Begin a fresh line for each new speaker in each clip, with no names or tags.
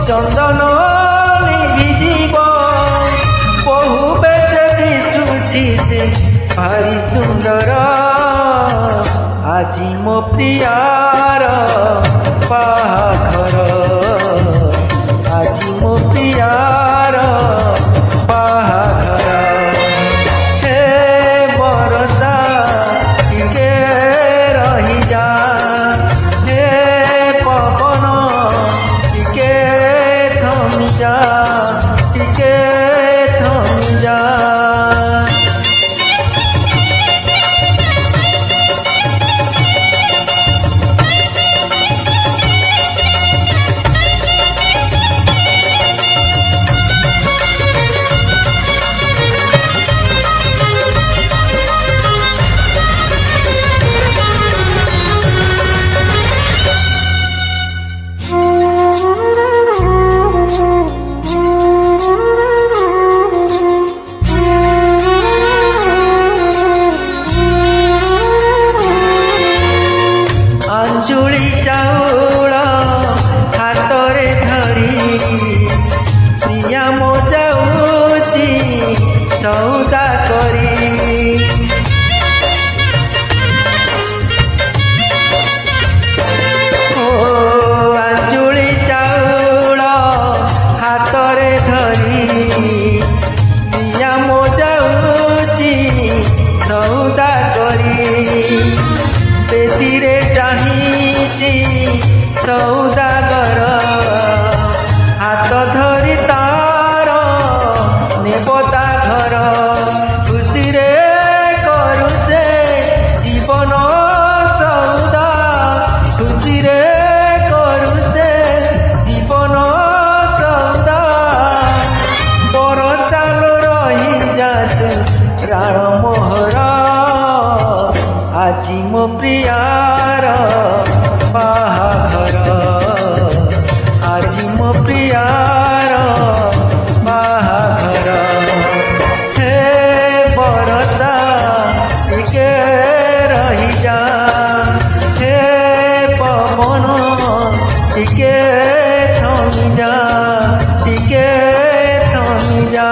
चंदन निभिजीव बहु बेटे दिशुछि से भारी सुंदर आजी मो प्रियार बाहाघर आजी मो प्रियार बाहाघर हे बरसा टिके रही जा हे पवन टिके थमी जा टिके थमी जा। अंजुली चाउल हातरे धरी प्रिया मो जाऊची सौदा करी ओ अंजुली चाउल हातरे धरी प्रिया मो जाऊची सौदा करी बेदीरे चाहीची सौदागर हाथ धरी तार नेबता घर खुशी रे करू से जीवन सौदा खुशी रे करू से जीवन सौदा बरसाल रही जातु प्राण मोहरा आजी मो प्रियार बाहाघर आजी मो प्रियार बाहाघर हे बरसा टिके रही जा हे पवन टिके थमी जा टिके थमी जा।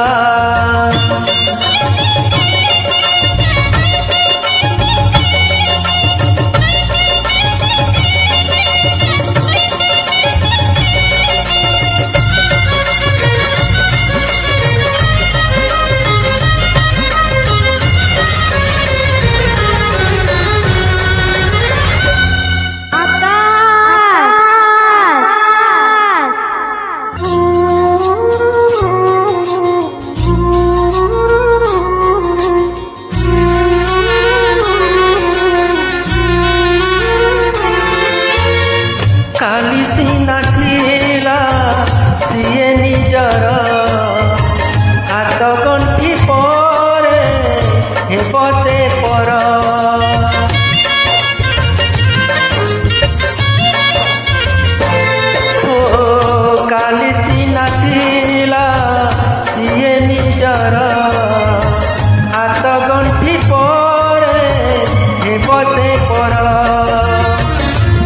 କଣ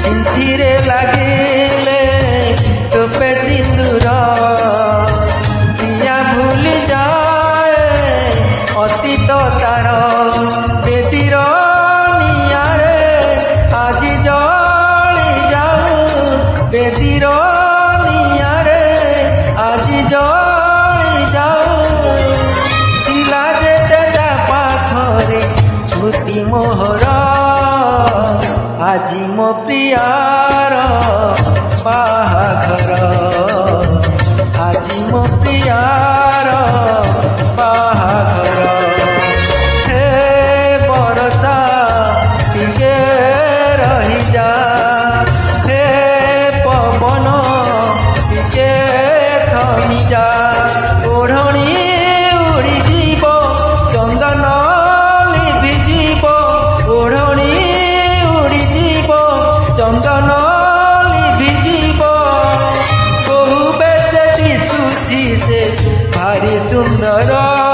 ଚିନ୍ଥିରେ ଲାଗିଲେ ଟୋପେ ସିନ୍ଦୁର ପିଆ ଭୁଲି ଯାଏ ଅତୀତ ତାର ବେଦୀର ନିଆଁରେ ଆଜି ଜଳି ଯାଉ ବେଦୀର ନିଆଁରେ ଆଜି ଜଳି ଯାଉ ଥିଲା ଯେତେ ତା ପାଖରେ ସ୍ମୃତି ମୋହର ଆଜି ମୋ ପ୍ରିୟାର ବାହାଘର ଆଜି ମୋ ପ୍ରିୟାର ବାହାଘର ହେ ବରଷା ଟିକେ ରହିଯା ହେ ପବନ ଟିକେ ଥମିଯା ଓଢ଼ଣୀ ଉଡ଼ିଯିବ ଚନ୍ଦନ ଲିଭିଯିବ ଓଢ଼ଣୀ ଉଡ଼ିଯିବ ଚନ୍ଦନ ଲିଭିଯିବ ବହୁ ବେଶ ଦିଶୁଛି ସେ ଭାରି ସୁନ୍ଦର